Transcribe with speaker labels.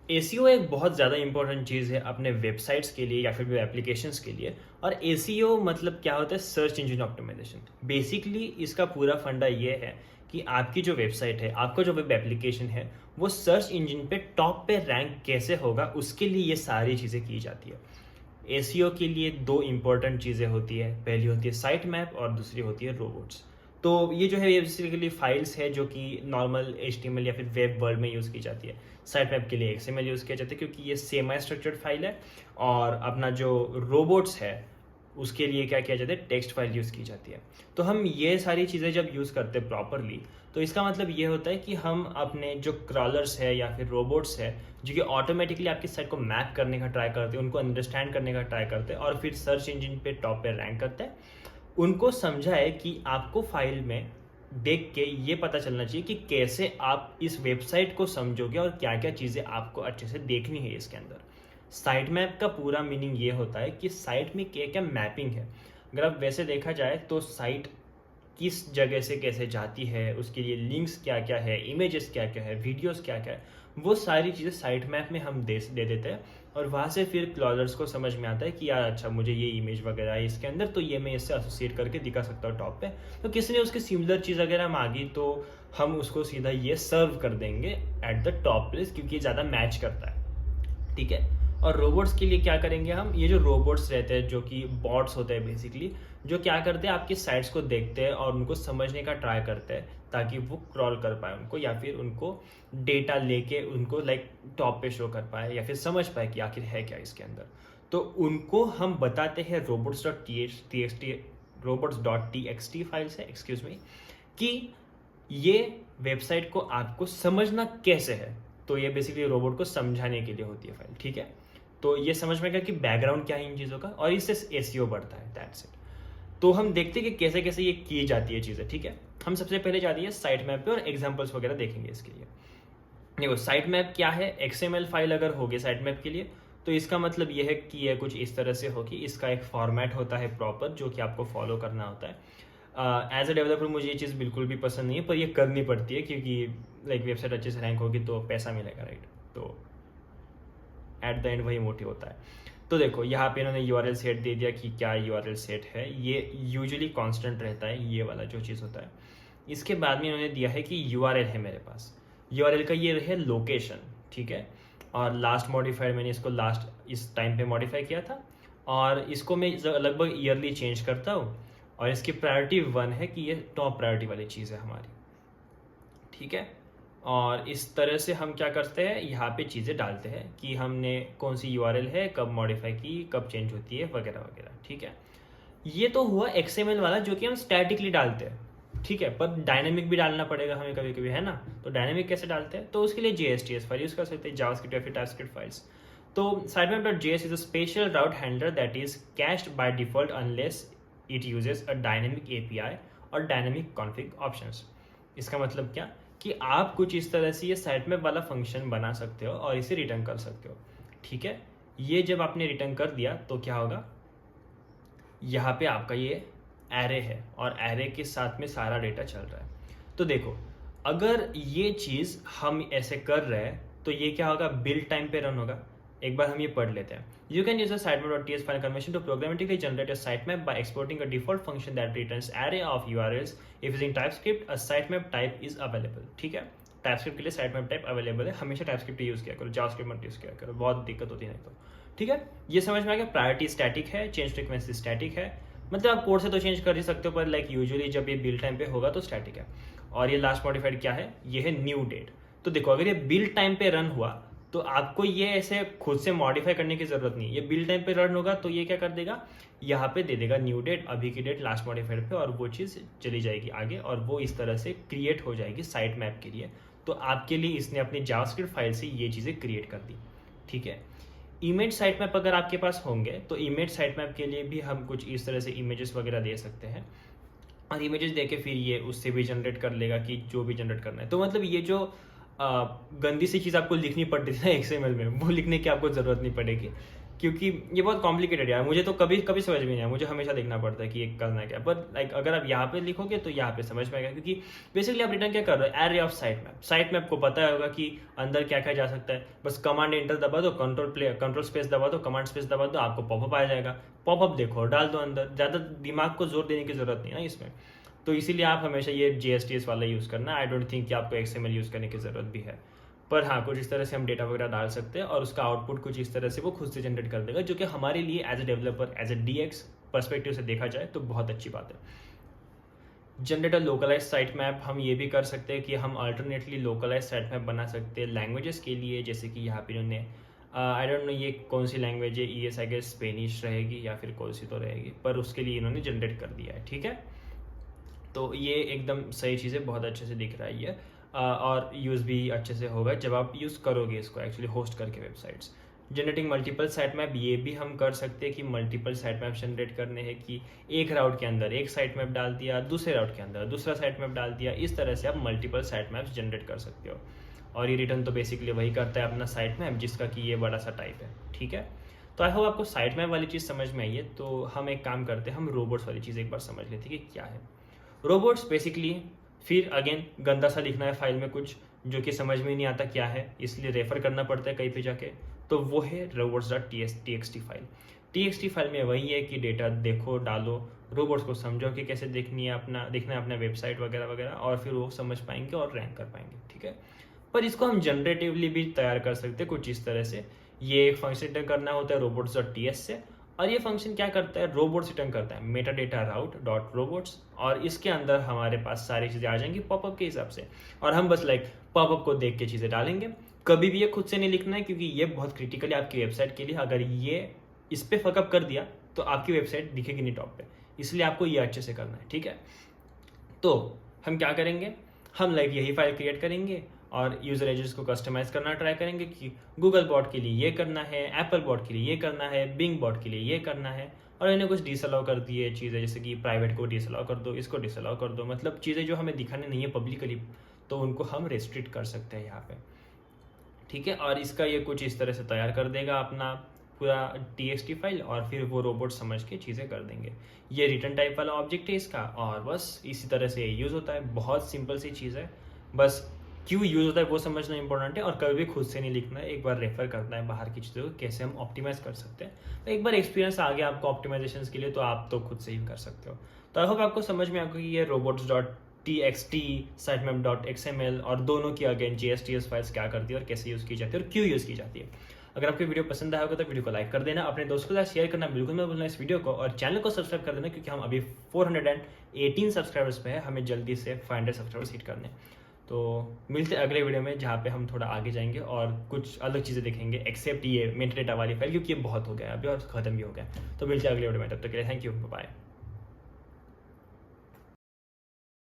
Speaker 1: ACO एक बहुत ज़्यादा इंपॉर्टेंट चीज़ है अपने वेबसाइट्स के लिए या फिर वेब एप्लीकेशंस के लिए। और एसीओ मतलब क्या होता है? Search engine optimisation. बेसिकली इसका पूरा फंडा ये है कि आपकी जो वेबसाइट है, आपका जो वेब एप्लीकेशन है, वो सर्च इंजन पे टॉप पे रैंक कैसे होगा, उसके लिए ये सारी चीज़ें की जाती है। एसीओ के लिए दो इंपॉर्टेंट चीज़ें होती है, पहली होती है साइट मैप और दूसरी होती है रोबोट्स। तो ये जो है ये बेसिकली फाइल्स है जो कि नॉर्मल एचटीएमएल या फिर वेब वर्ल्ड में यूज़ की जाती है। साइट मैप के लिए एक्सएमएल यूज़ किया जाता है क्योंकि ये सेमी स्ट्रक्चर्ड फाइल है। और अपना जो रोबोट्स है उसके लिए क्या किया जाता है? टेक्स्ट फाइल यूज़ की जाती है। तो हम ये सारी चीज़ें जब यूज़ करते हैं प्रॉपरली, तो इसका मतलब ये होता है कि हम अपने जो क्रॉलर्स है या फिर रोबोट्स है जो कि ऑटोमेटिकली आपकी साइट को मैप करने का ट्राई करते हैं, उनको अंडरस्टैंड करने का ट्राई करते हैं और फिर सर्च इंजन पे टॉप पे रैंक करते हैं, उनको समझाए कि आपको फाइल में देख के ये पता चलना चाहिए कि कैसे आप इस वेबसाइट को समझोगे और क्या क्या चीज़ें आपको अच्छे से देखनी है इसके अंदर। साइट मैप का पूरा मीनिंग ये होता है कि साइट में क्या क्या मैपिंग है। अगर आप वैसे देखा जाए तो साइट किस जगह से कैसे जाती है, उसके लिए लिंक्स क्या क्या है, इमेजेस क्या क्या है, वीडियोस क्या क्या है, वो सारी चीज़ें साइट मैप में हम दे देते हैं। और वहाँ से फिर क्लॉजर्स को समझ में आता है कि यार अच्छा मुझे ये इमेज वगैरह है इसके अंदर, तो ये मैं इससे एसोसिएट करके दिखा सकता हूँ टॉप पे। तो किसी ने उसकी सिमिलर चीज़ अगर मांगी तो हम उसको सीधा ये सर्व कर देंगे एट द टॉप प्लेस क्योंकि ये ज़्यादा मैच करता है। ठीक है। और रोबोट्स के लिए क्या करेंगे हम? ये जो रोबोट्स रहते हैं जो कि बॉट्स होते हैं बेसिकली, जो क्या करते हैं आपकी साइट्स को देखते हैं और उनको समझने का ट्राई करते हैं ताकि वो क्रॉल कर पाए उनको, या फिर उनको डेटा लेके उनको लाइक टॉप पे शो कर पाए या फिर समझ पाए कि आखिर है क्या इसके अंदर। तो उनको हम बताते हैं robots.txt फाइल से, एक्सक्यूज मी, कि ये वेबसाइट को आपको समझना कैसे है। तो ये बेसिकली रोबोट को समझाने के लिए होती है फाइल। ठीक है। तो ये समझ में गया कि बैकग्राउंड क्या है इन चीज़ों का, और इससे एसईओ बढ़ता है। That's it. तो हम देखते हैं कि कैसे कैसे ये की जाती है चीज़ें। ठीक है। हम सबसे पहले जाती है साइट मैप पे और एग्जांपल्स वगैरह देखेंगे इसके लिए। देखो साइट मैप क्या है? एक्सएमएल फाइल अगर होगी साइट मैप के लिए तो इसका मतलब ये है कि ये कुछ इस तरह से होगी। इसका एक फॉर्मेट होता है प्रॉपर जो कि आपको फॉलो करना होता है। एज अ डेवलपर मुझे ये चीज़ बिल्कुल भी पसंद नहीं है, पर ये करनी पड़ती है क्योंकि लाइक वेबसाइट अच्छे से रैंक होगी तो पैसा मिलेगा, राइट? तो एट द एंड वही मोटिव होता है। तो देखो यहाँ पे इन्होंने यूआरएल सेट दे दिया कि क्या यूआरएल सेट है। ये यूजुअली कांस्टेंट रहता है, ये वाला जो चीज़ होता है। इसके बाद में इन्होंने दिया है कि यूआरएल है मेरे पास, यूआरएल का ये है लोकेशन। ठीक है। और लास्ट मॉडिफाइड मैंने इसको लास्ट इस टाइम पे मॉडिफाई किया था और इसको मैं लगभग ईयरली चेंज करता हूँ। और इसकी प्रायोरिटी 1 है कि ये टॉप प्रायोरिटी वाली चीज़ है हमारी। ठीक है। और इस तरह से हम क्या करते हैं, यहाँ पे चीज़ें डालते हैं कि हमने कौन सी यूआरएल है, कब मॉडिफाई की, कब चेंज होती है, वगैरह वगैरह। ठीक है। ये तो हुआ एक्सएमएल वाला जो कि हम स्टैटिकली डालते हैं। ठीक है। पर डायनेमिक भी डालना पड़ेगा हमें कभी कभी, है ना? तो डायनेमिक कैसे डालते हैं? तो उसके लिए JSTS फाइल यूज कर सकते हैं, जावास्क्रिप्ट या फिर टाइपस्क्रिप्ट फाइल्स। तो sitemap.js is a special route handler that is cached by default unless it uses a dynamic API और dynamic config options। इसका मतलब क्या कि आप कुछ इस तरह से ये साइट मैप वाला फंक्शन बना सकते हो और इसे रिटर्न कर सकते हो। ठीक है। ये जब आपने रिटर्न कर दिया तो क्या होगा, यहाँ पे आपका ये एरे है और एरे के साथ में सारा डेटा चल रहा है। तो देखो अगर ये चीज़ हम ऐसे कर रहे हैं तो ये क्या होगा, बिल्ड टाइम पे रन होगा। एक बार हम ये पढ़ लेते हैं। You can use a sitemap.ts file conversion to programmatically generate a sitemap by exporting a default function that returns array of URLs if using TypeScript a sitemap type is available। ठीक है। TypeScript के लिए sitemap type available है, हमेशा TypeScript use किया करो, JavaScript मत use किया करो, बहुत दिक्कत होती है नहीं तो। ठीक है। ये समझ में आ गया। प्रायोरिटी स्टैटिक है, चेंज फ्रीक्वेंसी स्टैटिक है। मतलब आप कोड से तो चेंज कर ही सकते हो पर लाइक यूजुअली जब ये बिल्ड टाइम पे होगा तो स्टैटिक है। और ये लास्ट मॉडिफाइड क्या है, ये है न्यू डेट। तो देखो अगर ये बिल्ड टाइम पे रन हुआ तो आपको ये ऐसे खुद से मॉडिफाई करने की जरूरत नहीं है। ये बिल्ड टाइम पे रन होगा तो ये क्या कर देगा, यहाँ पे दे देगा न्यू डेट, अभी की डेट लास्ट मॉडिफाइड पे, और वो चीज़ चली जाएगी आगे और वो इस तरह से क्रिएट हो जाएगी साइट मैप के लिए। तो आपके लिए इसने अपनी जावास्क्रिप्ट फाइल से ये चीज़ें क्रिएट कर दी। ठीक है। इमेज साइट मैप अगर आपके पास होंगे तो इमेज साइट मैप के लिए भी हम कुछ इस तरह से इमेजेस वगैरह दे सकते हैं और इमेजेस देके फिर ये उससे भी जनरेट कर लेगा कि जो भी जनरेट करना है। तो मतलब ये जो गंदी सी चीज़ आपको लिखनी पड़ती थी ना XML में, वो लिखने की आपको ज़रूरत नहीं पड़ेगी। क्योंकि ये बहुत कॉम्प्लिकेटेड है, मुझे तो कभी कभी समझ में नहीं आया, मुझे हमेशा देखना पड़ता है कि ये करना क्या। पर लाइक अगर आप यहाँ पे लिखोगे तो यहाँ पे समझ में आएगा, क्योंकि बेसिकली आप रिटर्न क्या कर रहे हो, array of site map. Site map को पता होगा कि अंदर क्या क्या जा सकता है, बस कमांड एंटर दबा दो, कंट्रोल स्पेस दबा दो, कमांड स्पेस दबा दो, आपको पॉपअप आ जाएगा। पॉपअप देखो, डाल दो अंदर, ज़्यादा दिमाग को जोर देने की जरूरत नहीं है इसमें। तो इसीलिए आप हमेशा ये JSTS वाला यूज़ करना। आई डोंट थिंक कि आपको XML यूज़ करने की ज़रूरत भी है। पर हाँ, कुछ इस तरह से हम डेटा वगैरह डाल सकते हैं और उसका आउटपुट कुछ इस तरह से वो खुद से जनरेट कर देगा, जो कि हमारे लिए as a developer, as a DX perspective से देखा जाए तो बहुत अच्छी बात है। Generate a localize site map, हम ये भी कर सकते हैं कि हम अल्टरनेटली लोकलाइज साइट मैप बना सकते हैं लैंग्वेजेस के लिए, जैसे कि यहाँ पे इन्होंने आई डोंट नो ये कौन सी लैंग्वेज है, ES आई गेस स्पेनिश रहेगी या फिर कौन सी तो रहेगी, पर उसके लिए इन्होंने जनरेट कर दिया है। ठीक है, तो ये एकदम सही चीज़ है, बहुत अच्छे से दिख रहा है ये। और यूज़ भी अच्छे से होगा जब आप यूज़ करोगे इसको एक्चुअली होस्ट करके websites. Generating multiple site map, ये भी हम कर सकते हैं कि मल्टीपल साइट मैप जनरेट करने हैं, कि एक राउट के अंदर एक साइट मैप डाल दिया, दूसरे राउट के अंदर दूसरा साइट मैप डाल दिया, इस तरह से आप मल्टीपल साइट मैप्स जनरेट कर सकते हो। और ये रिटर्न तो बेसिकली वही करता है अपना साइट मैप, जिसका कि ये बड़ा सा टाइप है। ठीक है, तो आई होप आपको साइट मैप वाली चीज़ समझ में आई है। तो हम एक काम करते हैं, हम रोबोट्स वाली चीज़ एक बार समझ लेते हैं कि क्या है रोबोट्स। बेसिकली फिर अगेन गंदा सा लिखना है फाइल में कुछ, जो कि समझ में नहीं आता क्या है, इसलिए रेफर करना पड़ता है कहीं पे जाके। तो वो है robots.txt फाइल। TXT फाइल में वही है कि डेटा देखो, डालो, रोबोट्स को समझो कि कैसे देखना है अपना वेबसाइट वगैरह वगैरह, और फिर वो समझ पाएंगे और रैंक कर पाएंगे। ठीक है, पर इसको हम जनरेटिवली भी तैयार कर सकते हैं कुछ इस तरह से। ये एक फंक्शन रिटर्न करना होता है robots.ts से, और ये फंक्शन क्या करता है, रोबोट्स रिटर्न करता है मेटा डेटा राउट डॉट रोबोट्स, और इसके अंदर हमारे पास सारी चीज़ें आ जाएंगी पॉपअप के हिसाब से, और हम बस लाइक पॉपअप को देख के चीज़ें डालेंगे। कभी भी ये खुद से नहीं लिखना है, क्योंकि ये बहुत क्रिटिकल है आपकी वेबसाइट के लिए। अगर ये इस पर फकअप कर दिया तो आपकी वेबसाइट दिखेगी नहीं टॉप पे, इसलिए आपको ये अच्छे से करना है। ठीक है, तो हम क्या करेंगे, हम लाइक यही फाइल क्रिएट करेंगे और यूज़र एजेस को कस्टमाइज़ करना ट्राई करेंगे कि गूगल बॉट के लिए ये करना है, एप्पल बॉट के लिए ये करना है, बिंग बॉट के लिए ये करना है, और इन्हें कुछ डिसअलाउ कर दिए चीज़ें, जैसे कि प्राइवेट को डिसअलाउ कर दो, इसको डिसअलाउ कर दो, मतलब चीज़ें जो हमें दिखाने नहीं है पब्लिकली, तो उनको हम रेस्ट्रिक्ट कर सकते हैं यहाँ पे। ठीक है, और इसका ये कुछ इस तरह से तैयार कर देगा अपना पूरा TXT फाइल, और फिर वो रोबोट समझ के चीज़ें कर देंगे। ये रिटर्न टाइप वाला ऑब्जेक्ट है इसका, और बस इसी तरह से यूज़ होता है। बहुत सिंपल सी चीज़ है, बस क्यों यूज़ होता है वो समझना इंपॉर्टेंट है, और कभी भी खुद से नहीं लिखना है, एक बार रेफर करना है बाहर की चीज़ों को कैसे हम ऑप्टिमाइज़ कर सकते हैं। तो एक बार एक्सपीरियंस आ गया आपको ऑप्टिमाइजेशन के लिए, तो आप तो खुद से ही कर सकते हो। तो आई होप आपको समझ में आएगा कि ये robots.txt sitemap.xml और दोनों की अगेन JSTS फाइल्स क्या करती है और कैसे यूज़ की जाती है और क्यों यूज़ की जाती है। अगर आपको वीडियो पसंद आया होगा तो वीडियो को लाइक कर देना, अपने दोस्तों के साथ शेयर करना बिल्कुल मत भूलना इस वीडियो को, और चैनल को सब्सक्राइब कर देना, क्योंकि हम अभी 418 सब्सक्राइबर्स पे है, हमें जल्दी से 500 सब्सक्राइबर्स हिट करने। तो मिलते हैं अगले वीडियो में, जहाँ पे हम थोड़ा आगे जाएंगे और कुछ अलग चीज़ें देखेंगे एक्सेप्ट ये मेटाडेटा वाली फाइल, क्योंकि ये बहुत हो गया अभी और ख़त्म भी हो गया। तो मिलते हैं अगले वीडियो में, तब तक के लिए थैंक यू, बाय।